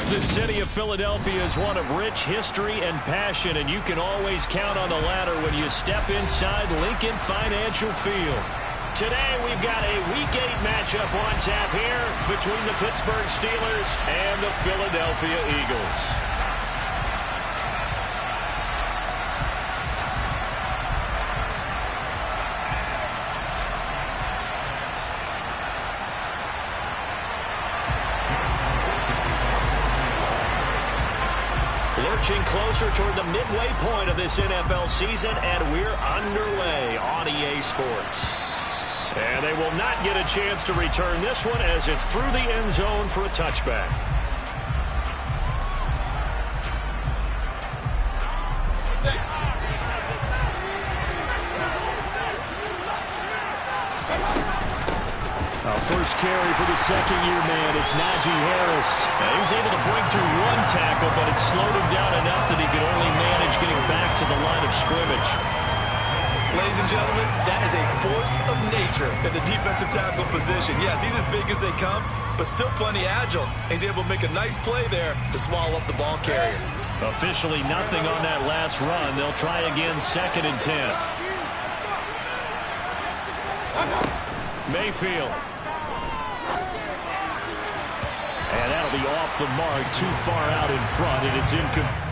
The city of Philadelphia is one of rich history and passion, and you can always count on the latter when you step inside Lincoln Financial Field. Today, we've got a Week 8 matchup on tap here between the Pittsburgh Steelers and the Philadelphia Eagles. Lurching closer toward the midway point of this NFL season, and we're underway on EA Sports. And they will not get a chance to return this one as it's through the end zone for a touchback. First carry for the second-year man. It's Najee Harris. He's able to break through one tackle, but it slowed him down enough that he could only manage getting back to the line of scrimmage. Ladies and gentlemen, that is a force of nature in the defensive tackle position. Yes, he's as big as they come, but still plenty agile. He's able to make a nice play there to swallow up the ball carrier. Officially nothing on that last run. They'll try again, 2nd and 10. Mayfield. And that'll be off the mark, too far out in front, and it's incomplete.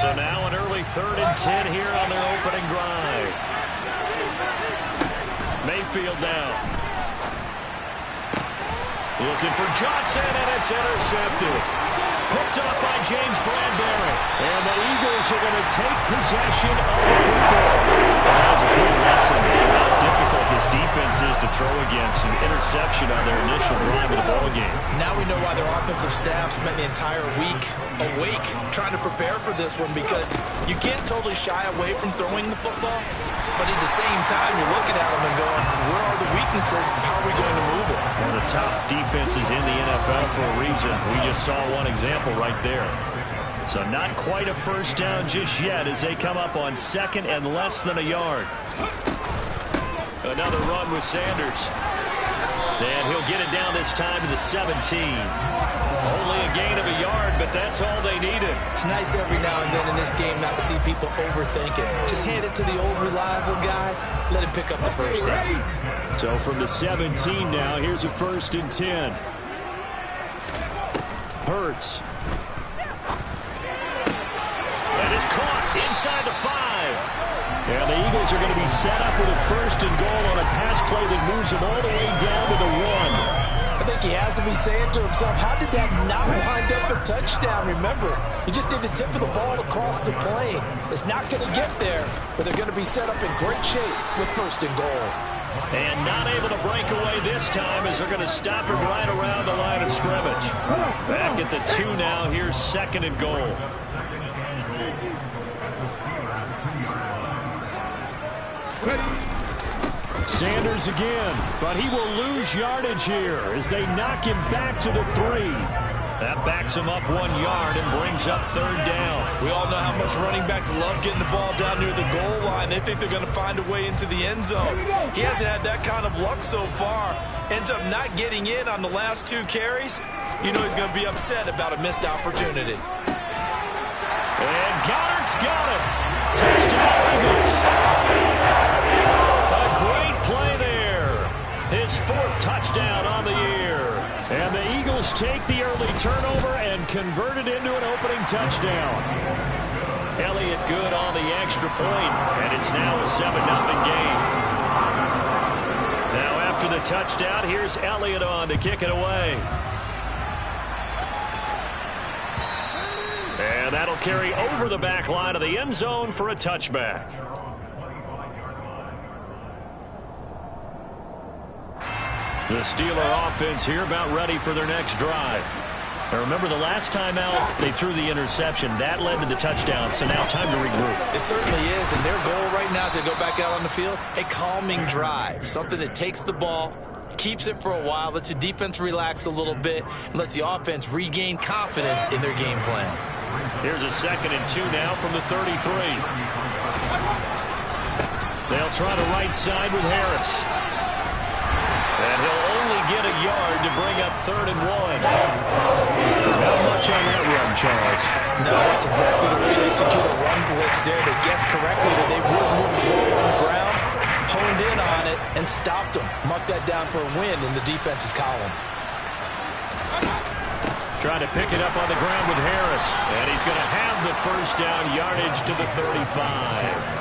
So now an early 3rd and 10 here on their opening drive. Mayfield now. Looking for Johnson, and it's intercepted. Picked up by James Bradbury. And the Eagles are going to take possession of the football. That's a good lesson in how difficult this defense is to throw against. An interception on their initial drive of the ballgame. Now we know why their offensive staff spent the entire week awake trying to prepare for this one, because you can't totally shy away from throwing the football, but at the same time you're looking at them and going, where are the weaknesses? How are we going to move it? One of the top defenses in the NFL for a reason. We just saw one example right there. So not quite a first down just yet as they come up on 2nd and less than a yard. Another run with Sanders. And he'll get it down this time to the 17. Only a gain of a yard, but that's all they needed. It's nice every now and then in this game not to see people overthink it. Just hand it to the old reliable guy. Let him pick up the first down. So from the 17 now, here's a 1st and 10. Hurts. And it's caught inside the 5. And the Eagles are going to be set up with a 1st and goal on a pass play that moves them all the way down to the 1. I think he has to be saying to himself, how did that not wind up a touchdown? Remember, he just did the tip of the ball across the plane. It's not going to get there, but they're going to be set up in great shape with 1st and goal. And not able to break away this time as they're going to stop him right around the line of scrimmage. Back at the 2 now. Here's 2nd and goal. Sanders again, but he will lose yardage here as they knock him back to the 3. That backs him up 1 yard and brings up 3rd down. We all know how much running backs love getting the ball down near the goal line. They think they're going to find a way into the end zone. He hasn't had that kind of luck so far. Ends up not getting in on the last 2 carries. You know he's going to be upset about a missed opportunity. And Goddard's got it. Touchdown, Eagles. A great play there. His 4th touchdown on the year. And the Eagles take the early turnover and convert it into an opening touchdown. Elliott good on the extra point, and it's now a 7-0 game. Now after the touchdown, here's Elliott on to kick it away. And that'll carry over the back line of the end zone for a touchback. 2 The Steeler offense here about ready for their next drive. Now remember, the last time out, they threw the interception. That led to the touchdown, so now time to regroup. It certainly is, and their goal right now as they go back out on the field, a calming drive, something that takes the ball, keeps it for a while, lets the defense relax a little bit, and lets the offense regain confidence in their game plan. Here's a 2nd and 2 now from the 33. They'll try the right side with Harris. And he'll only get a yard to bring up 3rd and 1. Not much on that run, Charles. No, that's exactly the way to execute a run blitz there. They guessed correctly that they would move the ball on the ground, honed in on it, and stopped them. Mark that down for a win in the defense's column. Trying to pick it up on the ground with Harris. And he's going to have the first down, yardage to the 35.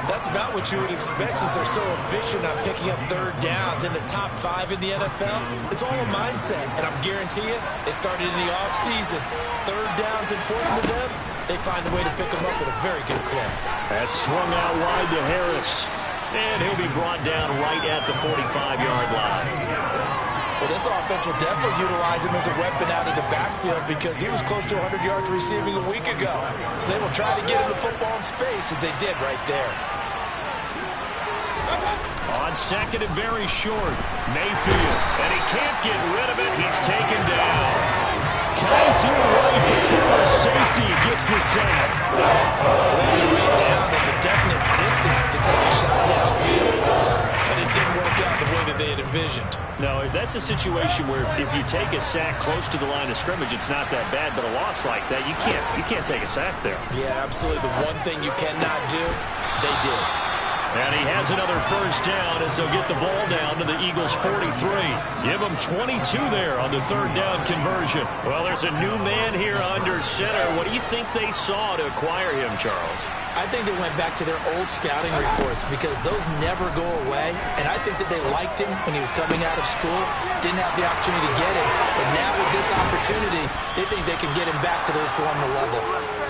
That's about what you would expect since they're so efficient on picking up 3rd downs in the top 5 in the NFL. It's all a mindset, and I'm guarantee you, it started in the offseason. 3rd down's important to them. They find a way to pick them up at a very good clip. That's swung out wide to Harris. And he'll be brought down right at the 45-yard line. Well, this offense will definitely utilize him as a weapon out of the backfield because he was close to 100 yards receiving a week ago. So they will try to get him the football in space as they did right there. On 2nd and very short, Mayfield. And he can't get rid of it. He's taken down. Kaiser right before safety gets the sack. Way down at the definite distance to take a shot downfield. But it didn't work out the way that they had envisioned. No, that's a situation where if you take a sack close to the line of scrimmage, it's not that bad. But a loss like that, you can't take a sack there. Yeah, absolutely. The one thing you cannot do, they did. And he has another first down as they'll get the ball down to the Eagles 43. Give them 22 there on the 3rd down conversion. Well, there's a new man here under center. What do you think they saw to acquire him, Charles? I think they went back to their old scouting reports because those never go away. And I think that they liked him when he was coming out of school. Didn't have the opportunity to get him. But now with this opportunity, they think they can get him back to those former level.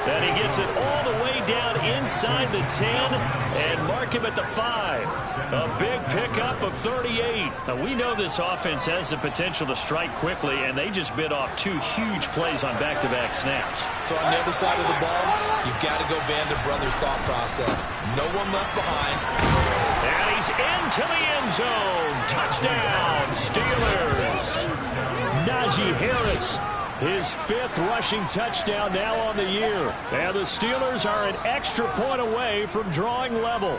And he gets it all the way down inside the 10 and mark him at the 5. A big pickup of 38. Now, we know this offense has the potential to strike quickly, and they just bit off 2 huge plays on back-to-back snaps. So on the other side of the ball, you've got to go Band of Brothers thought process. No one left behind. And he's into the end zone. Touchdown, Steelers. Najee Harris. His 5th rushing touchdown now on the year. And the Steelers are an extra point away from drawing level.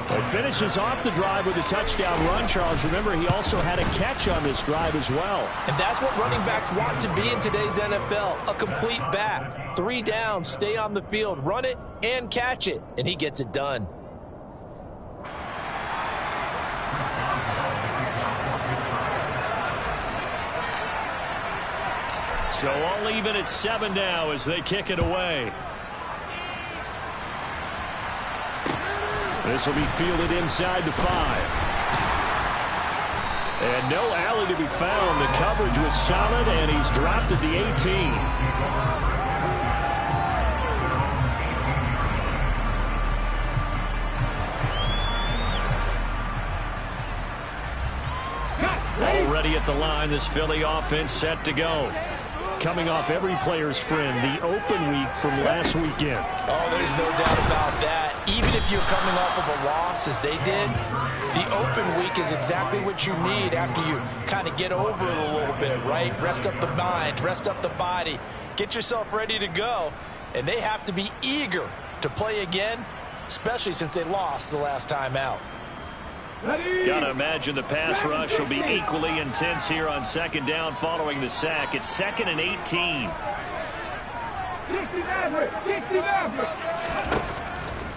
He finishes off the drive with a touchdown run, Charles. Remember, he also had a catch on this drive as well. And that's what running backs want to be in today's NFL, a complete back. 3 downs, stay on the field, run it, and catch it. And he gets it done. So all even at 7 now as they kick it away. This will be fielded inside the 5. And no alley to be found. The coverage was solid, and he's dropped at the 18. Already at the line, this Philly offense set to go. Coming off every player's friend, the open week from last weekend. Oh, there's no doubt about that. Even if you're coming off of a loss, as they did, the open week is exactly what you need after you kind of get over it a little bit, right? Rest up the mind, rest up the body, get yourself ready to go. And they have to be eager to play again, especially since they lost the last time out. Gotta imagine the pass rush will be equally intense here on 2nd down following the sack. It's 2nd and 18.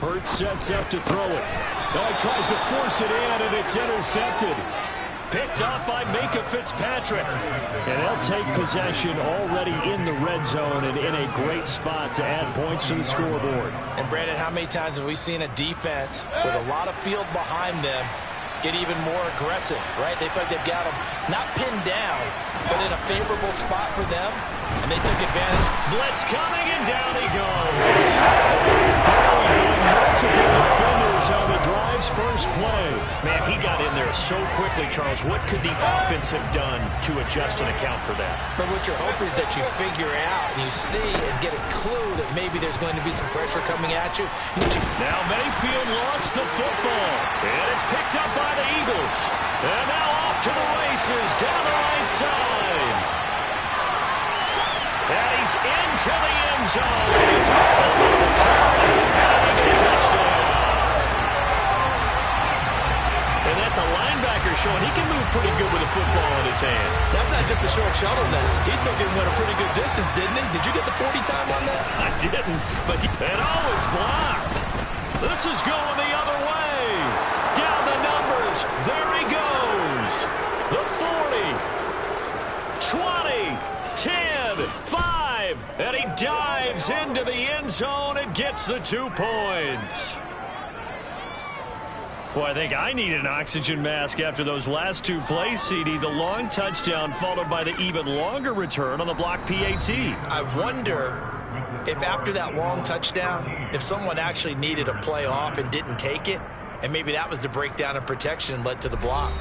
Hurts sets up to throw it. Now he tries to force it in, and it's intercepted. Picked up by Minka Fitzpatrick. And they'll take possession already in the red zone and in a great spot to add points to the scoreboard. And Brandon, how many times have we seen a defense with a lot of field behind them get even more aggressive, right? They feel like they've got them not pinned down, but in a favorable spot for them, and they took advantage. Blitz coming, and down he goes. Multiple defenders on the drive's first play. Man, he got so quickly, Charles. What could the offense have done to adjust and account for that? But what you're hoping is that you figure out and you see and get a clue that maybe there's going to be some pressure coming at you. Now Mayfield lost the football, and it's picked up by the Eagles. And now off to the races down the right side. And he's into the end zone. It's a fumble return and a touchdown. And that's a linebacker showing he can move pretty good with a football in his hand. That's not just a short shuttle now. He took it and went a pretty good distance, didn't he? Did you get the 40 time on that? I didn't, but it's blocked. This is going the other way. Down the numbers. There he goes. The 40, 20, 10, 5, and he dives into the end zone and gets the 2 points. Boy, I think I need an oxygen mask after those last 2 plays, CD. The long touchdown followed by the even longer return on the block PAT. I wonder if after that long touchdown, if someone actually needed a play off and didn't take it, and maybe that was the breakdown in protection led to the block.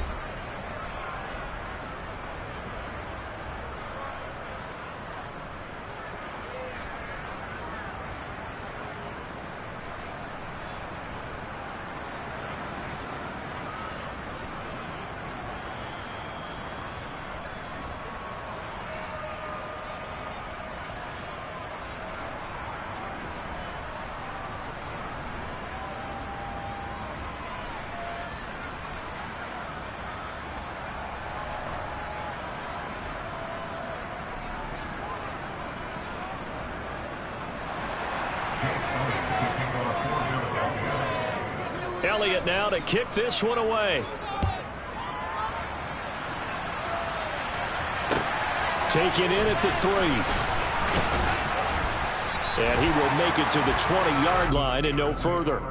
Elliott now to kick this one away. Taken in at the 3. And he will make it to the 20-yard line and no further.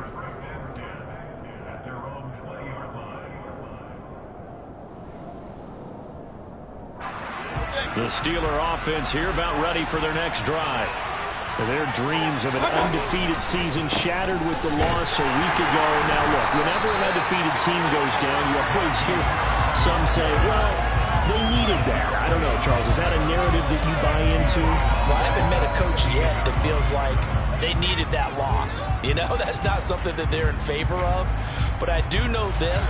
The Steeler offense here about ready for their next drive. Their dreams of an undefeated season shattered with the loss a week ago. Now, look, whenever an undefeated team goes down, you always hear some say, well, they needed that. I don't know, Charles. Is that a narrative that you buy into? Well, I haven't met a coach yet that feels like they needed that loss. You know, that's not something that they're in favor of. But I do know this.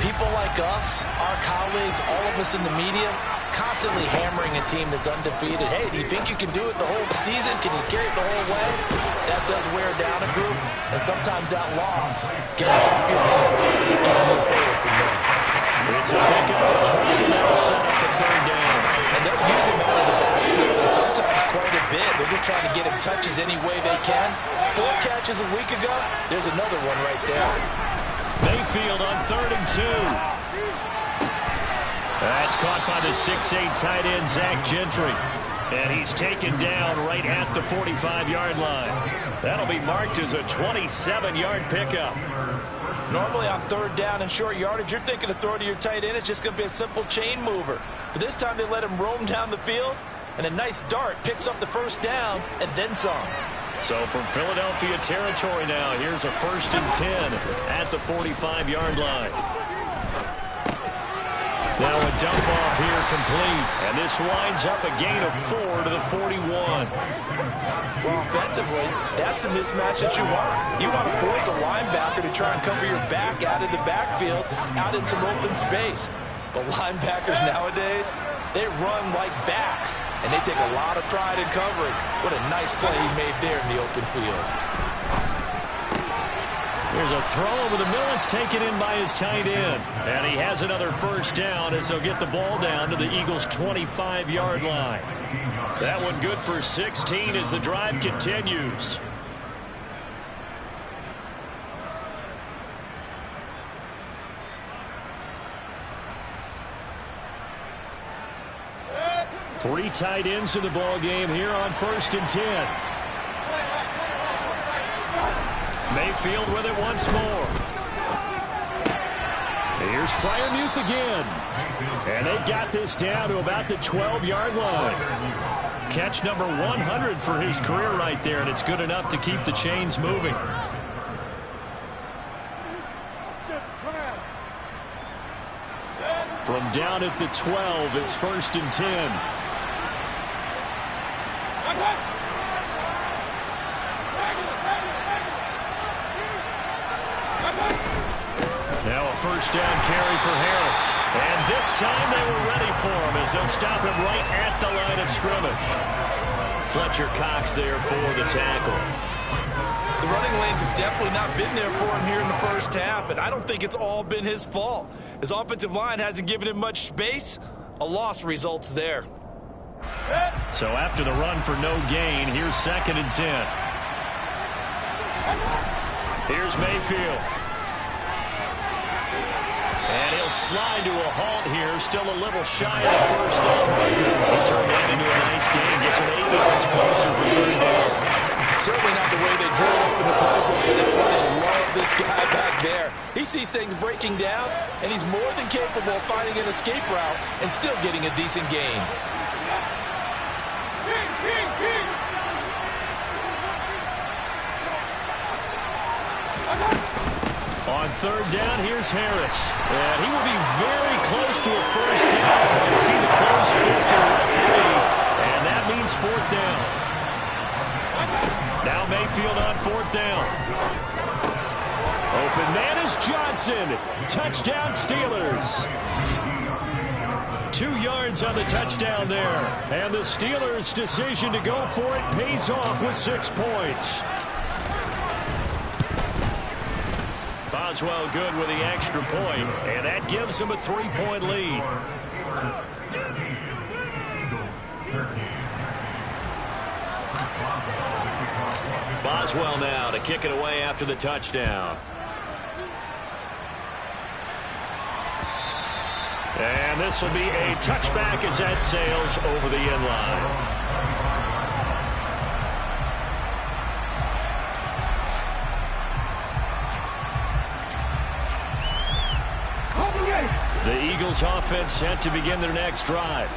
People like us, our colleagues, all of us in the media, constantly hammering a team that's undefeated. Hey, do you think you can do it the whole season? Can you carry it the whole way? That does wear down a group, and sometimes that loss gets us off your feet and move forward from there. It's a pickup of 20 now, set up the 3rd down. And they'll use him out of the backfield, and sometimes quite a bit. They're just trying to get him touches any way they can. 4 catches a week ago, there's another one right there. Mayfield on 3rd and 2. That's caught by the 6'8" tight end, Zach Gentry. And he's taken down right at the 45-yard line. That'll be marked as a 27-yard pickup. Normally on 3rd down and short yardage, you're thinking of throw to your tight end. It's just going to be a simple chain mover. But this time they let him roam down the field, and a nice dart picks up the 1st down and then some. So from Philadelphia territory now, here's a 1st and 10 at the 45-yard line. Now a dump off here complete, and this winds up a gain of 4 to the 41. Well, offensively, that's the mismatch that you want. You want to force a linebacker to try and cover your back out of the backfield, out in some open space. The linebackers nowadays, they run like backs, and they take a lot of pride in covering. What a nice play he made there in the open field. There's a throw over the middle. It's taken in by his tight end. And he has another 1st down as they'll get the ball down to the Eagles' 25-yard line. That one good for 16 as the drive continues. Three tight ends in the ball game here on 1st and 10. Mayfield with it once more. Here's Freiermuth again. And they've got this down to about the 12-yard line. Catch number 100 for his career right there, and it's good enough to keep the chains moving. From down at the 12, it's 1st and 10. Now a 1st down carry for Harris. And this time they were ready for him as they'll stop him right at the line of scrimmage. Fletcher Cox there for the tackle. The running lanes have definitely not been there for him here in the first half, and I don't think it's all been his fault. His offensive line hasn't given him much space. A loss results there. So after the run for no gain, here's 2nd and 10. Here's Mayfield. And he'll slide to a halt here, still a little shy of the 1st down marker. He turned that into a nice gain, gets him 8 yards closer for 3rd down. Certainly not the way they drew up in the playbook, but that's why they love this guy back there. He sees things breaking down, and he's more than capable of finding an escape route and still getting a decent gain. On 3rd down, here's Harris. And he will be very close to a 1st down. You see the close fist of the referee, and that means 4th down. Now Mayfield on 4th down. Open man is Johnson. Touchdown Steelers. 2 yards on the touchdown there. And the Steelers' decision to go for it pays off with 6 points. Boswell good with the extra point, and that gives him a 3-point lead. Boswell now to kick it away after the touchdown. And this will be a touchback as that sails over the end line. The Eagles offense set to begin their next drive.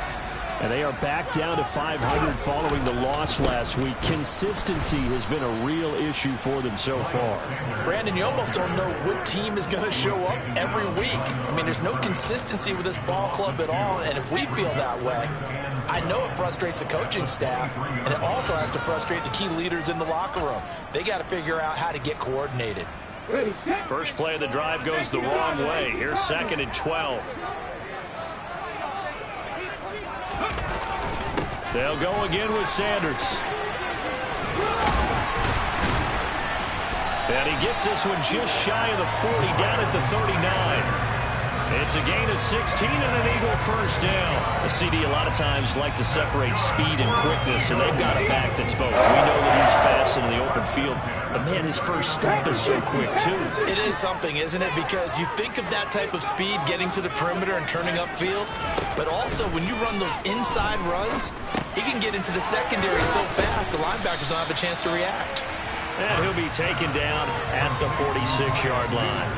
And they are back down to 500 following the loss last week. Consistency has been a real issue for them so far. Brandon, you almost don't know what team is going to show up every week. I mean, there's no consistency with this ball club at all, and if we feel that way, I know it frustrates the coaching staff, and it also has to frustrate the key leaders in the locker room. They got to figure out how to get coordinated. First play of the drive goes the wrong way. Here's 2nd and 12. They'll go again with Sanders. And he gets this one just shy of the 40, down at the 39. It's a gain of 16 and an Eagle 1st down. The CD a lot of times like to separate speed and quickness, and they've got a back that's both. We know that he's fast in the open field, but man, his first step is so quick too. It is something, isn't it? Because you think of that type of speed getting to the perimeter and turning upfield, but also when you run those inside runs, he can get into the secondary so fast the linebackers don't have a chance to react. And he'll be taken down at the 46-yard line.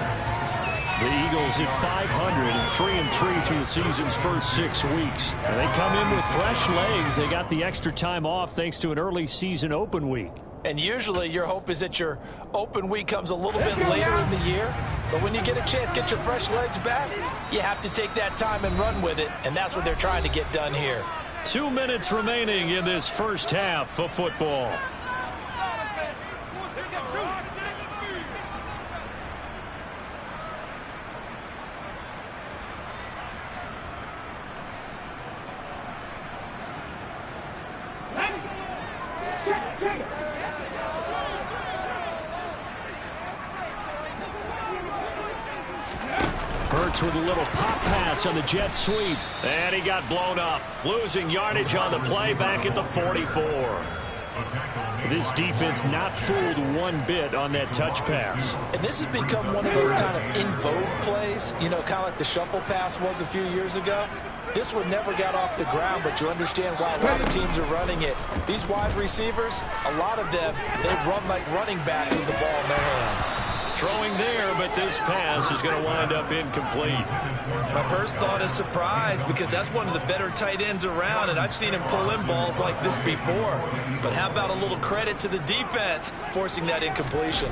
The Eagles at 500 and 3-3 through the season's first 6 weeks. And they come in with fresh legs. They got the extra time off thanks to an early season open week. And usually your hope is that your open week comes a little bit later in the year. But when you get a chance to get your fresh legs back, you have to take that time and run with it. And that's what they're trying to get done here. 2 minutes remaining in this first half of football. Hurts with a little pop pass on the jet sweep. And he got blown up. Losing yardage on the play back at the 44. This defense not fooled one bit on that touch pass. And this has become one of those kind of in vogue plays, you know, kind of like the shuffle pass was a few years ago. This one never got off the ground, but you understand why a lot of teams are running it. These wide receivers, a lot of them, they run like running backs with the ball in their hands. Throwing there, but this pass is going to wind up incomplete. My first thought is surprise, because that's one of the better tight ends around, and I've seen him pull in balls like this before. But how about a little credit to the defense forcing that incompletion?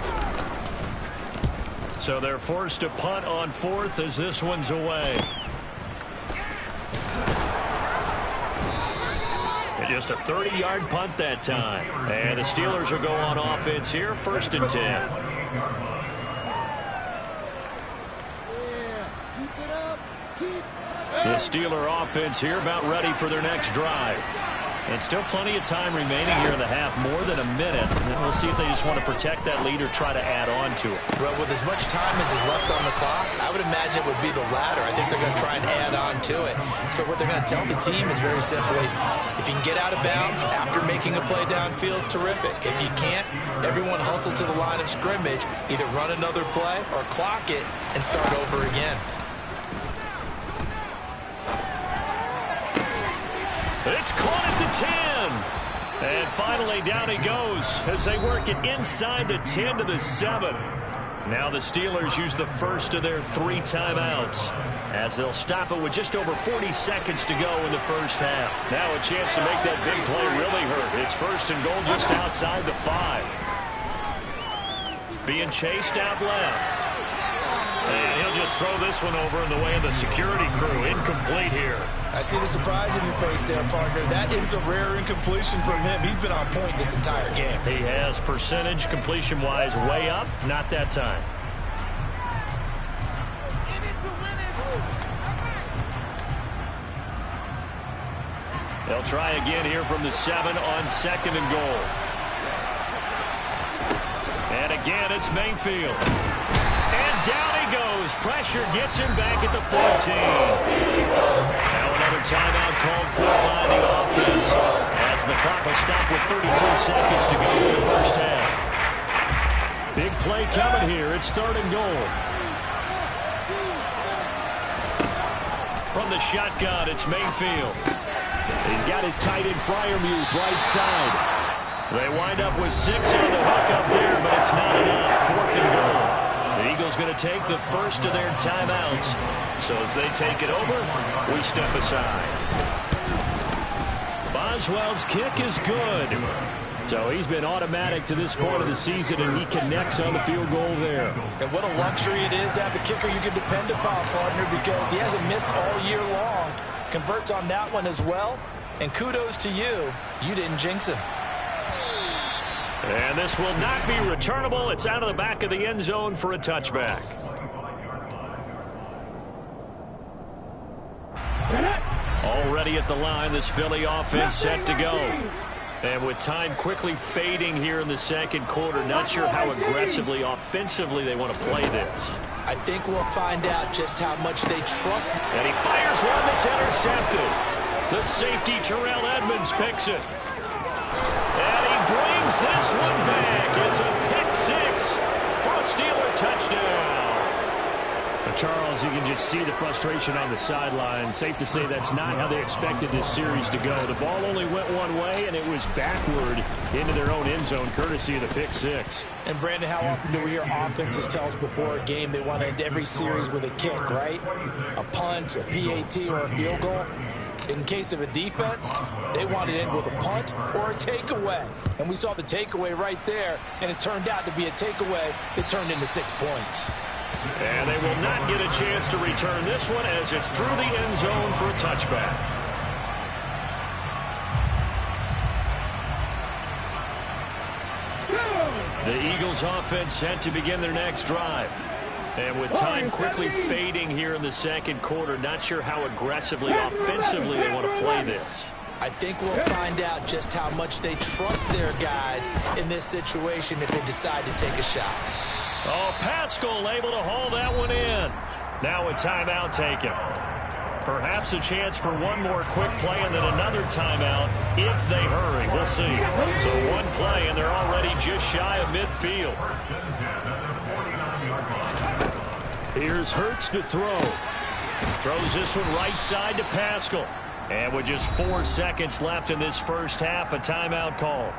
So they're forced to punt on 4th as this one's away. Just a 30-yard punt that time. And the Steelers will go on offense here, 1st and 10. The Steeler offense here about ready for their next drive. And still plenty of time remaining here in the half, more than a minute. And we'll see if they just want to protect that lead or try to add on to it. Well, with as much time as is left on the clock, I would imagine it would be the latter. I think they're going to try and add on to it. So what they're going to tell the team is very simply, if you can get out of bounds after making a play downfield, terrific. If you can't, everyone hustle to the line of scrimmage, either run another play or clock it and start over again. It's caught at the 10. And finally down he goes as they work it inside the 10 to the 7. Now the Steelers use the first of their 3 timeouts as they'll stop it with just over 40 seconds to go in the first half. Now a chance to make that big play really hurt. It's 1st and goal just outside the 5. Being chased out left. And he'll just throw this one over in the way of the security crew. Incomplete here. I see the surprise in your face there, partner. That is a rare incompletion from him. He's been on point this entire game. He has percentage completion-wise way up. Not that time. They'll try again here from the 7 on 2nd and goal. And again, it's Mayfield. And down he goes. Pressure gets him back at the 14. Now another timeout called for by the offense as the clock will stop with 32 seconds to go in the first half. Big play coming here. It's 3rd and goal. From the shotgun, it's Mayfield. He's got his tight end Freiermuth right side. They wind up with 6 on the hook up there, but it's not enough. 4th and goal. The Eagles going to take the first of their timeouts. So as they take it over, we step aside. Boswell's kick is good. So he's been automatic to this point of the season, and he connects on the field goal there. And what a luxury it is to have a kicker you can depend upon, partner, because he hasn't missed all year long. Converts on that one as well. And kudos to you. You didn't jinx him. And this will not be returnable. It's out of the back of the end zone for a touchback. Already at the line, this Philly offense set to go. And with time quickly fading here in the 2nd quarter, not sure how aggressively, offensively they want to play this. I think we'll find out just how much they trust. And he fires one that's intercepted. The safety, Terrell Edmonds, picks it. And he brings this one back. It's a pick 6 for a Steeler touchdown. Charles, you can just see the frustration on the sideline. Safe to say that's not how they expected this series to go. The ball only went one way, and it was backward into their own end zone, courtesy of the pick 6. And, Brandon, how often do we hear offenses tell us before a game they want to end every series with a kick, right? A punt, a PAT, or a field goal. In case of a defense, they want to end with a punt or a takeaway. And we saw the takeaway right there, and it turned out to be a takeaway that turned into 6 points. And they will not get a chance to return this one as it's through the end zone for a touchback. The Eagles offense set to begin their next drive. And with time quickly fading here in the 2nd quarter, not sure how aggressively, offensively they want to play this. I think we'll find out just how much they trust their guys in this situation if they decide to take a shot. Oh, Pascal able to haul that one in. Now a timeout taken. Perhaps a chance for one more quick play and then another timeout if they hurry. We'll see. So one play and they're already just shy of midfield. Here's Hurts to throw. Throws this one right side to Pascal. And with just 4 seconds left in this first half, a timeout call.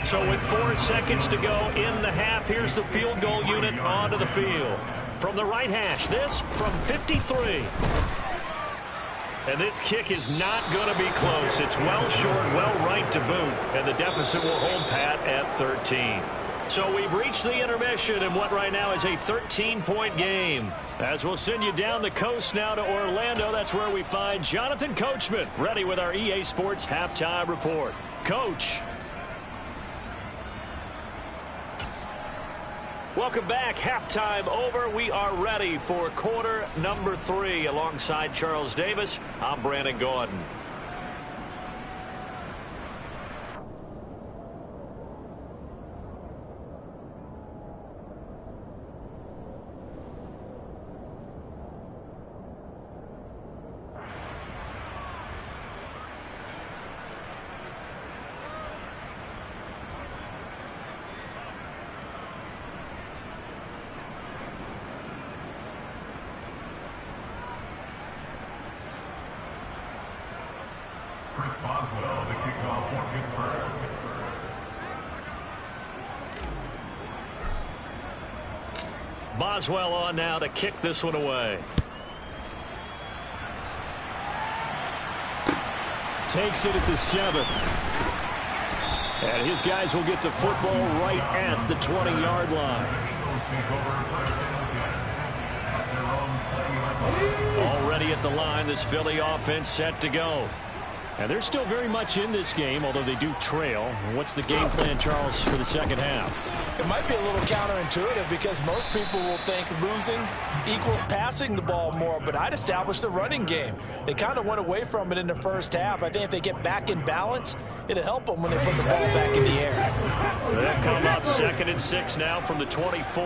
So with 4 seconds to go in the half, here's the field goal unit onto the field. From the right hash, this from 53. And this kick is not going to be close. It's well short, well right to boot. And the deficit will hold pat at 13. So we've reached the intermission in what right now is a 13-point game. As we'll send you down the coast now to Orlando, that's where we find Jonathan Coachman, ready with our EA Sports Halftime Report. Coach. Welcome back. Halftime over. We are ready for quarter number 3. Alongside Charles Davis, I'm Brandon Gordon. Boswell, the kickoff for Pittsburgh. Boswell on now to kick this one away. Takes it at the 7. And his guys will get the football right at the 20-yard line. Already at the line, this Philly offense set to go. And they're still very much in this game, although they do trail. What's the game plan, Charles, for the second half? It might be a little counterintuitive because most people will think losing equals passing the ball more, but I'd establish the running game. They kind of went away from it in the first half. I think if they get back in balance, it'll help them when they put the ball back in the air. They'll come up 2nd and 6 now from the 24.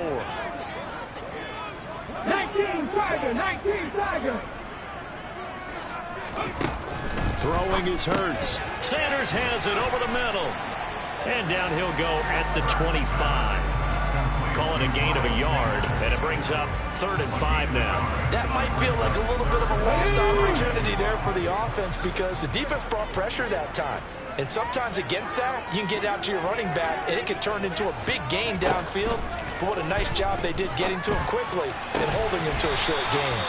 19 Tiger. Throwing is Hurts. Sanders has it over the middle. And down he'll go at the 25. Calling a gain of a yard, and it brings up 3rd and 5 now. That might feel like a little bit of a lost opportunity there for the offense because the defense brought pressure that time. And sometimes against that, you can get out to your running back, and it can turn into a big gain downfield. But what a nice job they did getting to him quickly and holding him to a short gain.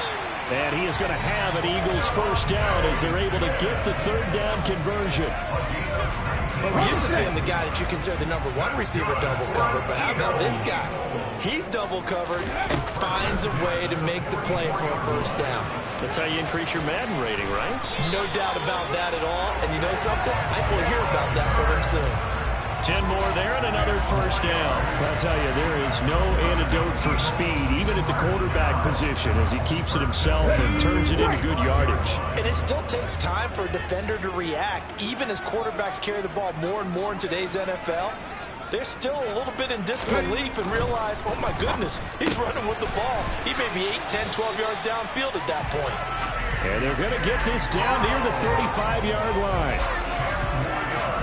And he is going to have an Eagles first down as they're able to get the 3rd down conversion. Well, we're used to seeing the guy that you consider the #1 receiver double covered, but how about this guy? He's double covered and finds a way to make the play for a first down. That's how you increase your Madden rating, right? No doubt about that at all. And you know something? I will hear about that from him soon. 10 more there and another first down. I'll tell you, there is no antidote for speed, even at the quarterback position, as he keeps it himself and turns it into good yardage. And it still takes time for a defender to react, even as quarterbacks carry the ball more and more in today's NFL. They're still a little bit in disbelief and realize, oh my goodness, he's running with the ball. He may be 8, 10, 12 yards downfield at that point. And they're going to get this down near the 35-yard line.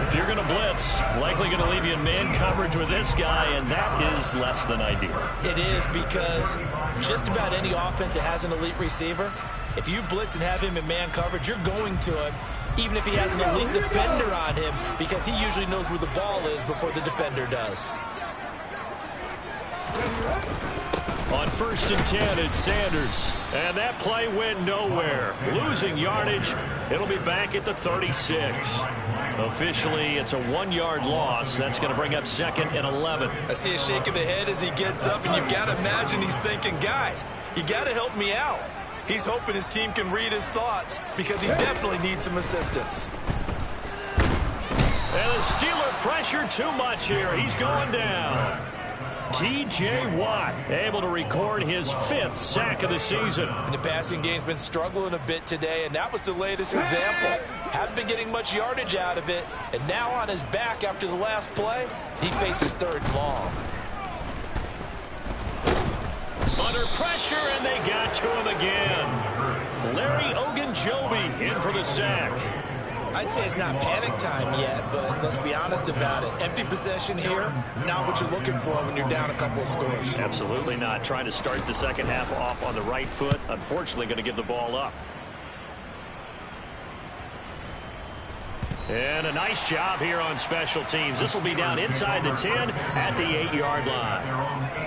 If you're going to blitz, likely going to leave you in man coverage with this guy, and that is less than ideal. It is because just about any offense that has an elite receiver, if you blitz and have him in man coverage, you're going to him, even if he has an elite defender on him, because he usually knows where the ball is before the defender does. On 1st and 10, it's Sanders. And that play went nowhere. Losing yardage. It'll be back at the 36. Officially, it's a 1-yard loss. That's going to bring up 2nd and 11. I see a shake of the head as he gets up, and you've got to imagine he's thinking, guys, you got to help me out. He's hoping his team can read his thoughts because he definitely needs some assistance. And the Steeler pressure too much here. He's going down. T.J. Watt able to record his 5th sack of the season. And the passing game's been struggling a bit today, and that was the latest example. Haven't been getting much yardage out of it, and now on his back after the last play, he faces 3rd and long. Under pressure, and they got to him again. Larry Ogunjobi in for the sack. I'd say it's not panic time yet, but let's be honest about it. Empty possession here, not what you're looking for when you're down a couple of scores. Absolutely not. Trying to start the second half off on the right foot. Unfortunately, going to give the ball up. And a nice job here on special teams. This will be down inside the 10 at the 8-yard line.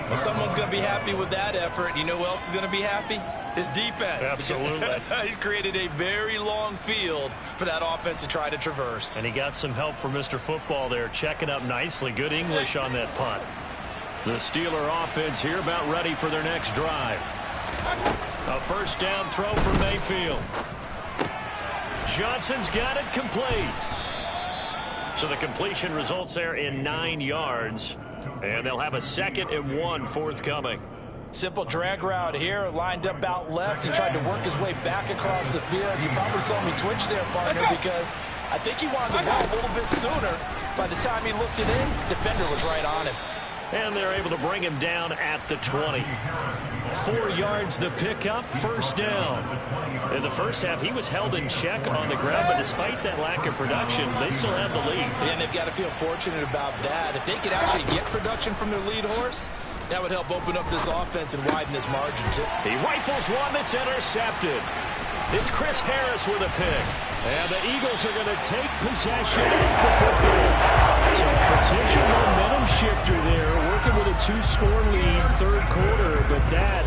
Well, someone's going to be happy with that effort. You know who else is going to be happy? His defense. Absolutely. He's created a very long field for that offense to try to traverse. And he got some help from Mr. Football there, checking up nicely. Good English on that punt. The Steeler offense here about ready for their next drive. A first down throw for Mayfield. Johnson's got it complete. So the completion results there in 9 yards. And they'll have a 2nd and 1 forthcoming. Simple drag route here, lined up out left. He tried to work his way back across the field. You probably saw me twitch there, partner, because I think he wanted the ball a little bit sooner. By the time he looked it in, the defender was right on him. And they're able to bring him down at the 20. 4 yards the pickup, first down. In the first half, he was held in check on the ground, but despite that lack of production, they still have the lead. And they've got to feel fortunate about that. If they could actually get production from their lead horse, that would help open up this offense and widen this margin, too. He rifles one that's intercepted. It's Chris Harris with a pick. And the Eagles are going to take possession of the football. So a potential momentum shifter there, working with a 2-score lead, third quarter, but that,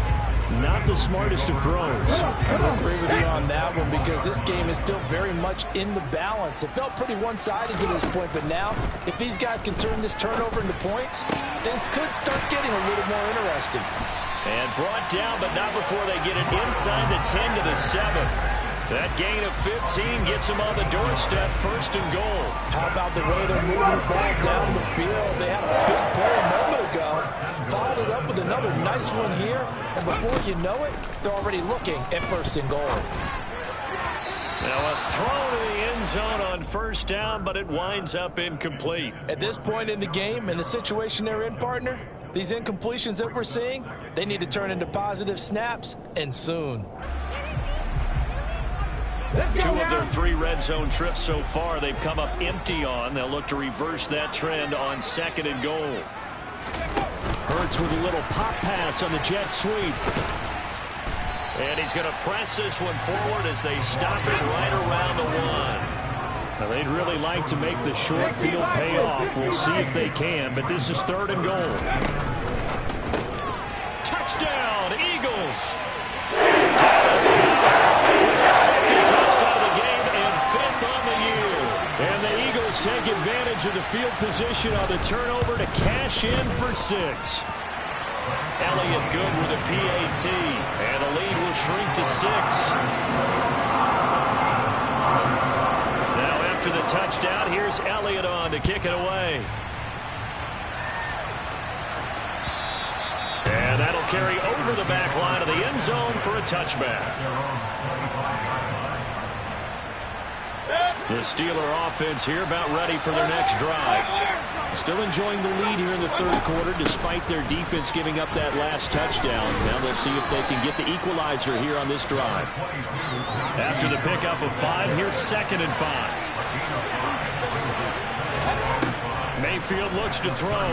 not the smartest of throws. I don't agree with you on that one because this game is still very much in the balance. It felt pretty one-sided to this point, but now, if these guys can turn this turnover into points, things could start getting a little more interesting. And brought down, but not before they get it inside the 10 to the 7. That gain of 15 gets them on the doorstep, first and goal. How about the way they're moving the ball down the field? They had a big play a moment ago. Followed it up with another nice one here. And before you know it, they're already looking at first and goal. Now a throw to the end zone on first down, but it winds up incomplete. At this point in the game, in the situation they're in, partner, these incompletions that we're seeing, they need to turn into positive snaps, and soon. 2 of their 3 red zone trips so far they've come up empty on. They'll look to reverse that trend on 2nd and goal. Hurts with a little pop pass on the jet sweep. And he's going to press this one forward as they stop it right around the 1. Now they'd really like to make the short field pay off. We'll see if they can, but this is 3rd and goal. Touchdown, Eagles! Dallas second touchdown of the game and 5th on the year. And the Eagles take advantage of the field position on the turnover to cash in for 6. Elliott good with a PAT, and the lead will shrink to 6. Now after the touchdown, here's Elliott on to kick it away. And that'll carry over the back line of the end zone for a touchback. The Steeler offense here about ready for their next drive. Still enjoying the lead here in the 3rd quarter despite their defense giving up that last touchdown. Now they'll see if they can get the equalizer here on this drive. After the pickup of 5, here's 2nd and 5. Mayfield looks to throw.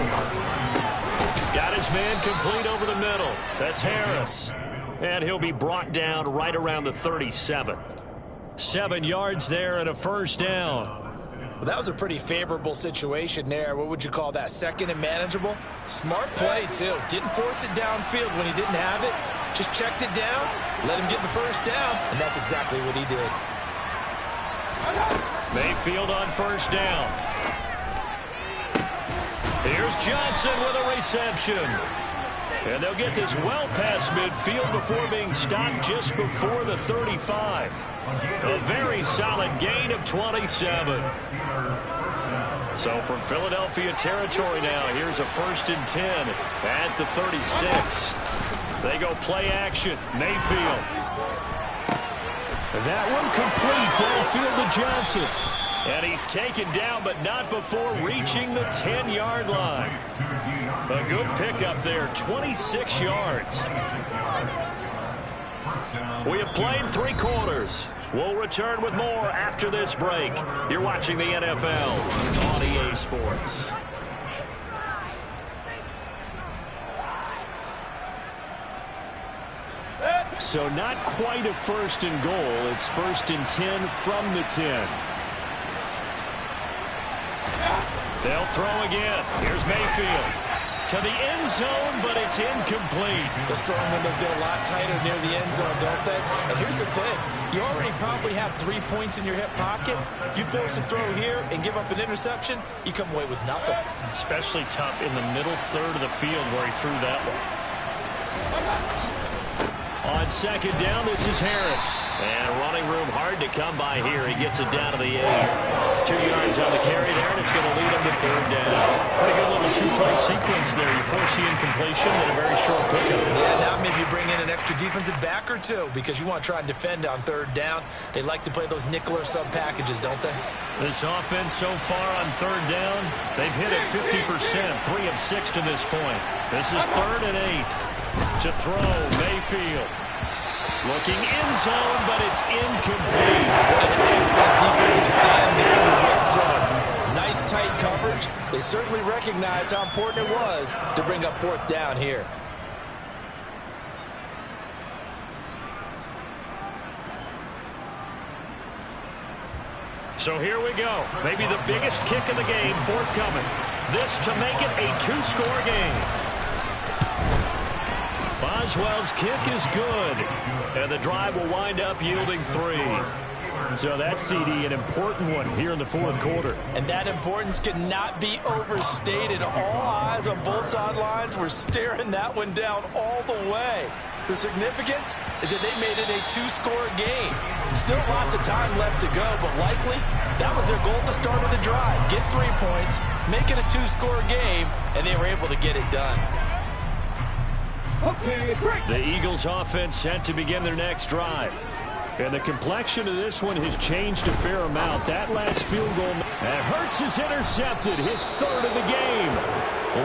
Got his man complete over the middle. That's Harris. And he'll be brought down right around the 37. 7 yards there and a first down. Well, that was a pretty favorable situation there. What would you call that? 2nd and manageable? Smart play, too. Didn't force it downfield when he didn't have it. Just checked it down, let him get the first down, and that's exactly what he did. Mayfield on first down. Here's Johnson with a reception. And they'll get this well past midfield before being stopped just before the 35. A very solid gain of 27. So from Philadelphia territory now, here's a 1st and 10 at the 36. They go play action. Mayfield. That one complete downfield to Johnson. And he's taken down, but not before reaching the 10-yard line. A good pickup there, 26 yards. We have played 3 quarters. We'll return with more after this break. You're watching the NFL on EA Sports. So not quite a 1st and goal. It's 1st and 10 from the 10. They'll throw again. Here's Mayfield. To the end zone, but it's incomplete. The throwing windows get a lot tighter near the end zone, don't they? And here's the thing. You already probably have 3 points in your hip pocket. You force a throw here and give up an interception, you come away with nothing. Especially tough in the middle third of the field where he threw that one. On second down, this is Harris. And running room hard to come by here. He gets it down to the 8. 2 yards on the carry there, and it's going to lead him to third down. Pretty good little two-play sequence there. You force the incompletion and a very short pickup. Yeah, now maybe you bring in an extra defensive back or two because you want to try and defend on third down. They like to play those nickel or sub packages, don't they? This offense so far on third down, they've hit it 50%, 3 of 6 to this point. This is 3rd and 8. To throw, Mayfield. Looking end zone, but it's incomplete. What an excellent defensive stand there in the red zone. Nice tight coverage. They certainly recognized how important it was to bring up 4th down here. So here we go. Maybe the biggest kick of the game forthcoming. This to make it a 2-score game. Boswell's kick is good, and the drive will wind up yielding 3. So that's, CD, an important one here in the 4th quarter. And that importance cannot be overstated. All eyes on both sidelines were staring that one down all the way. The significance is that they made it a 2-score game. Still lots of time left to go, but likely that was their goal at the start of the drive. Get 3 points, make it a 2-score game, and they were able to get it done. The Eagles offense set to begin their next drive. And the complexion of this one has changed a fair amount. That last field goal, and Hurts is intercepted, his 3rd of the game.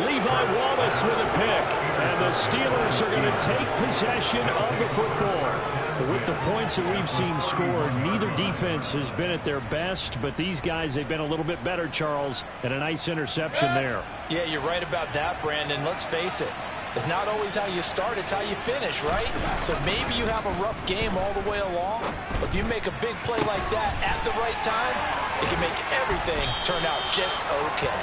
Levi Wallace with a pick. And the Steelers are going to take possession of the football. With the points that we've seen scored, neither defense has been at their best, but these guys, they've been a little bit better, Charles, and a nice interception there. Yeah, you're right about that, Brandon. Let's face it. It's not always how you start, it's how you finish, right? So maybe you have a rough game all the way along, but if you make a big play like that at the right time, it can make everything turn out just okay.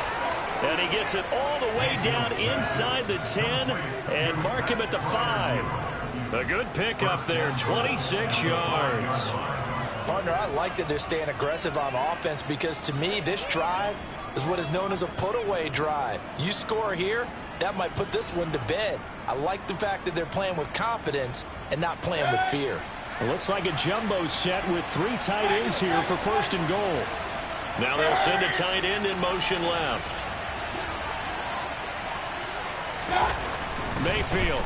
And he gets it all the way down inside the 10 and mark him at the 5. A good pick up there, 26 yards. Partner, I like that they're staying aggressive on offense because to me, this drive is what is known as a put-away drive. You score here, that might put this one to bed. I like the fact that they're playing with confidence and not playing with fear. It looks like a jumbo set with 3 tight ends here for 1st and goal. Now they'll send a tight end in motion left. Mayfield.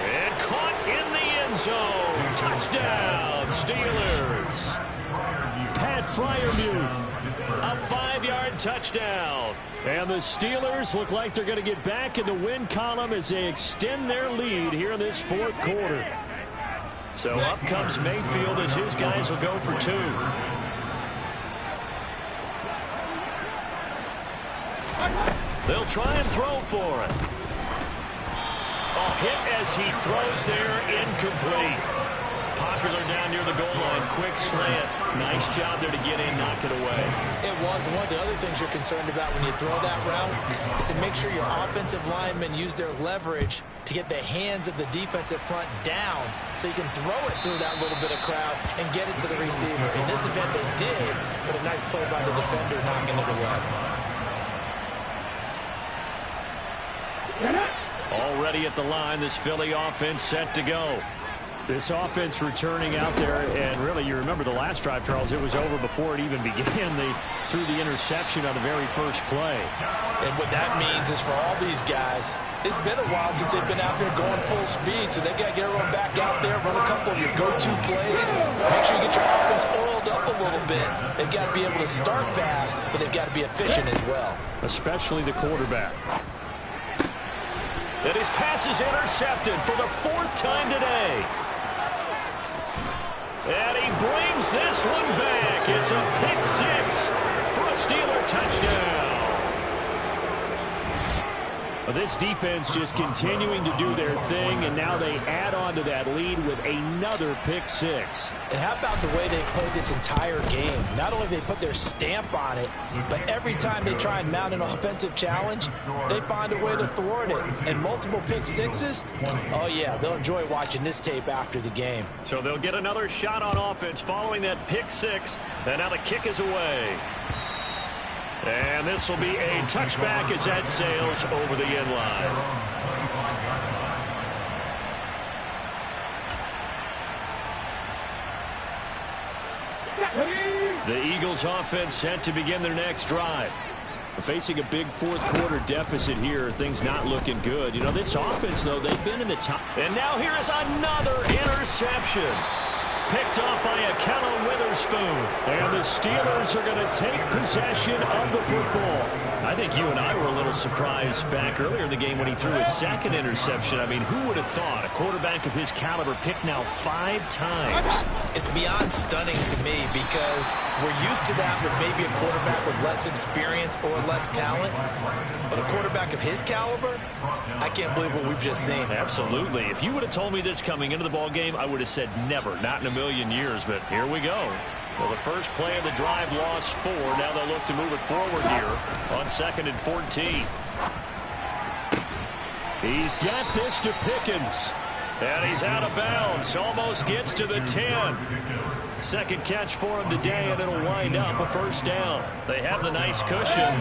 And caught in the end zone. Touchdown, Steelers. Pat Freiermuth. A 5-yard touchdown. And the Steelers look like they're going to get back in the win column as they extend their lead here in this 4th quarter. So up comes Mayfield as his guys will go for 2. They'll try and throw for it. A hit as he throws there, incomplete. Popular down near the goal line, quick slant. Nice job there to get in, knock it away. It was. One of the other things you're concerned about when you throw that route is to make sure your offensive linemen use their leverage to get the hands of the defensive front down so you can throw it through that little bit of crowd and get it to the receiver. In this event, they did, but a nice play by the defender knocking it away. Already at the line, this Philly offense set to go. This offense returning out there, and really, you remember the last drive, Charles, it was over before it even began. They threw the interception on the very first play. And what that means is for all these guys, it's been a while since they've been out there going full speed, so they've got to get everyone back out there, run a couple of your go-to plays, make sure you get your offense oiled up a little bit. They've got to be able to start fast, but they've got to be efficient as well. Especially the quarterback. And his pass is intercepted for the 4th time today. And he brings this one back. It's a pick 6 for a Steeler touchdown. Well, this defense just continuing to do their thing, and now they add on to that lead with another pick six. And how about the way they played this entire game? Not only they put their stamp on it, but every time they try and mount an offensive challenge, they find a way to thwart it. And multiple pick sixes, oh yeah, they'll enjoy watching this tape after the game. So they'll get another shot on offense following that pick six, and now the kick is away. And this will be a touchback as that sails over the end line. The Eagles offense set to begin their next drive. Facing a big fourth quarter deficit here, things not looking good. You know, this offense, though, they've been in the top. And now here is another interception. Picked off by Akello Witherspoon. And the Steelers are going to take possession of the football. I think you and I were a little surprised back earlier in the game when he threw his second interception. I mean, who would have thought a quarterback of his caliber picked now 5 times? It's beyond stunning to me because we're used to that with maybe a quarterback with less experience or less talent. But a quarterback of his caliber, I can't believe what we've just seen. Absolutely. If you would have told me this coming into the ball game, I would have said never, not in a million years. But here we go. Well, the first play of the drive lost 4. Now they'll look to move it forward here on 2nd and 14. He's got this to Pickens. And he's out of bounds. Almost gets to the 10. Second catch for him today, and it'll wind up a first down. They have the nice cushion.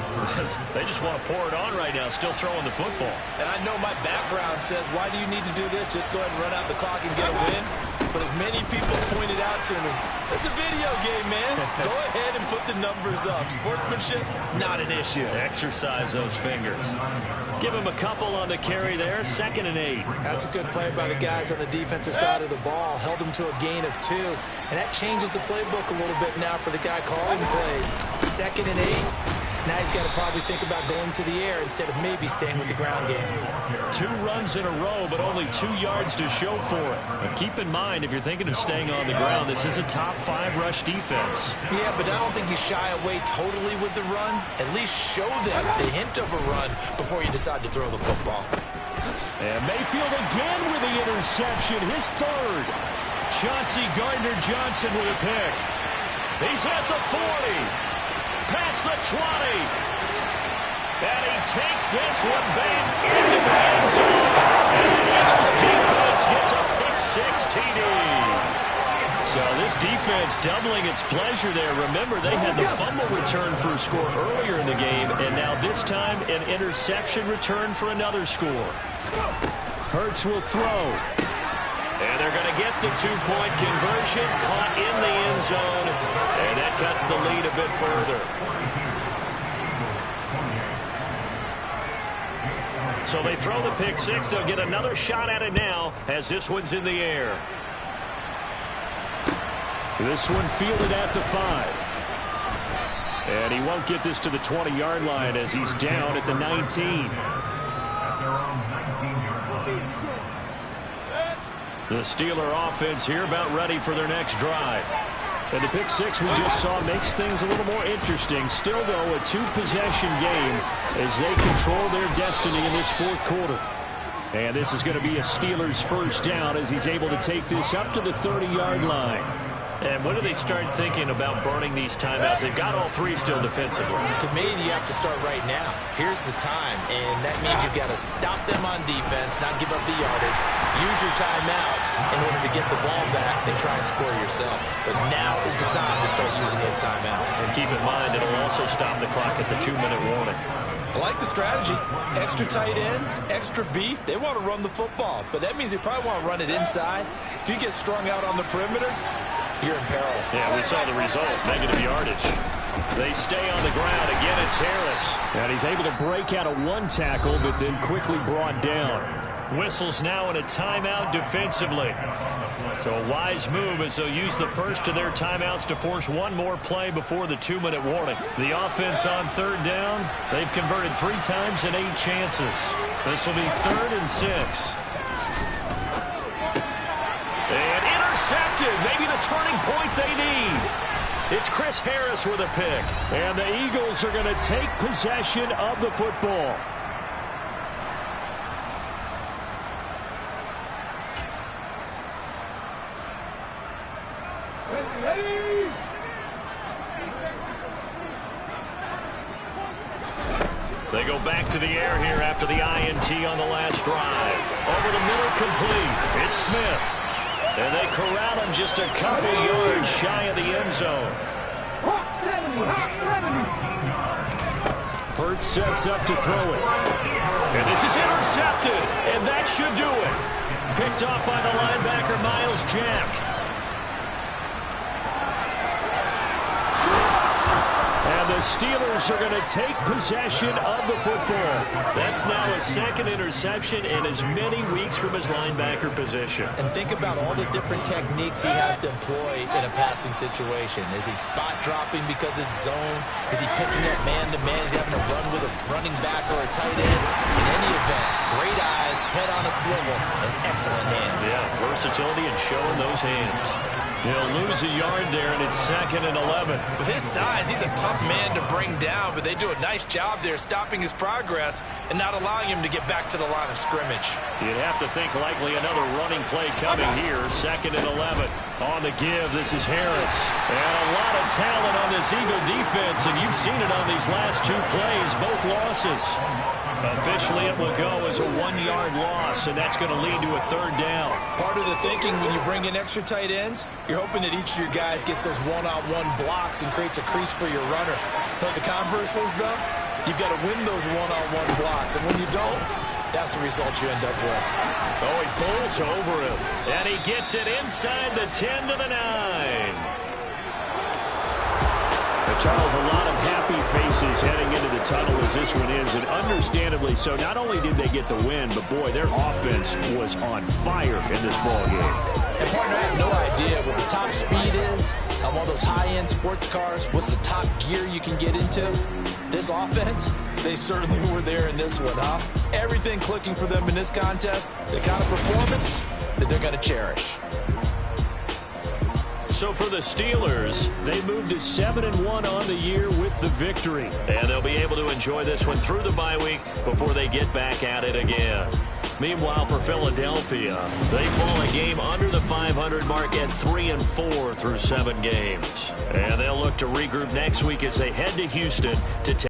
They just want to pour it on right now, still throwing the football. And I know my background says, why do you need to do this? Just go ahead and run out the clock and get a win. But as many people pointed out to me, it's a video game, man. Go ahead and put the numbers up. Sportsmanship, not an issue. Exercise those fingers. Give him a couple on the carry there. 2nd and 8. That's a good play by the guys on the defensive side of the ball. Held him to a gain of 2. And that changes the playbook a little bit now for the guy calling plays. 2nd and 8. Now he's got to probably think about going to the air instead of maybe staying with the ground game. 2 runs in a row, but only 2 yards to show for it. Now keep in mind, if you're thinking of staying on the ground, this is a top 5 rush defense. Yeah, but I don't think you shy away totally with the run. At least show them the hint of a run before you decide to throw the football. And Mayfield again with the interception, his 3rd. Chauncey Gardner-Johnson with a pick. He's at the 40. Past the 20. And he takes this one back into the end zone. And the Eagles defense gets a pick 6 TD. So this defense doubling its pleasure there. Remember, they had the fumble return for a score earlier in the game, and now this time an interception return for another score. Hurts will throw. And they're going to get the 2-point conversion, caught in the end zone, and that cuts the lead a bit further. So they throw the pick 6. They'll get another shot at it now as this one's in the air. This one fielded at the 5. And he won't get this to the 20-yard line as he's down at the 19. The Steeler offense here about ready for their next drive. And the pick 6 we just saw makes things a little more interesting. Still, though, a 2-possession game as they control their destiny in this fourth quarter. And this is going to be a Steelers first down as he's able to take this up to the 30-yard line. And when do they start thinking about burning these timeouts? They've got all 3 still defensively. To me, you have to start right now. Here's the time, and that means you've got to stop them on defense, not give up the yardage, use your timeouts in order to get the ball back and try and score yourself. But now is the time to start using those timeouts. And keep in mind, it'll also stop the clock at the 2-minute warning. I like the strategy. Extra tight ends, extra beef. They want to run the football, but that means they probably want to run it inside. If you get strung out on the perimeter, you're in peril. Yeah, we saw the result, negative yardage. They stay on the ground. Again, it's Harris. And he's able to break out of 1 tackle, but then quickly brought down. Whistles now in a timeout defensively. So a wise move as they'll use the first of their timeouts to force 1 more play before the 2-minute warning. The offense on 3rd down, they've converted 3 times in 8 chances. This will be 3rd and 6. And intercepted. Maybe the turning point they need. It's Chris Harris with a pick. And the Eagles are going to take possession of the football. They go back to the air here after the INT on the last drive. Over the middle, complete. It's Smith. And they corral him just a couple yards shy of the end zone. Hurt sets up to throw it. And this is intercepted. And that should do it. Picked off by the linebacker, Miles Jack. And the Steelers are going to take possession of the football. That's now his second interception in as many weeks from his linebacker position. And think about all the different techniques he has to employ in a passing situation. Is he spot dropping because it's zone? Is he picking up man-to-man? Is he having to run with a running back or a tight end? In any event, great eyes, head on a swivel, and excellent hands. Yeah, versatility and showing those hands. He'll lose a yard there, and it's 2nd and 11. With his size, he's a tough man to bring down, but they do a nice job there stopping his progress and not allowing him to get back to the line of scrimmage. You'd have to think likely another running play coming here. 2nd and 11. On the give, this is Harris. And a lot of talent on this Eagle defense, and you've seen it on these last two plays, both losses. Officially, it will go as a 1-yard loss, and that's going to lead to a 3rd down. Part of the thinking when you bring in extra tight ends, you're hoping that each of your guys gets those one-on-one blocks and creates a crease for your runner. You know what the converse is, though? You've got to win those one-on-one blocks, and when you don't, that's the result you end up with. Oh, he pulls over him, and he gets it inside the 10 to the 9. Charles, a lot of happy faces heading into the tunnel as this one ends, and understandably so. Not only did they get the win, but boy, their offense was on fire in this ball game. And partner, I have no idea what the top speed is on one of those high-end sports cars. What's the top gear you can get into? This offense, they certainly were there in this one, huh? Everything clicking for them in this contest, the kind of performance that they're going to cherish. So for the Steelers, they moved to 7-1 on the year with the victory. And they'll be able to enjoy this one through the bye week before they get back at it again. Meanwhile, for Philadelphia, they fall a game under the 500 mark at 3-4 through 7 games. And they'll look to regroup next week as they head to Houston to take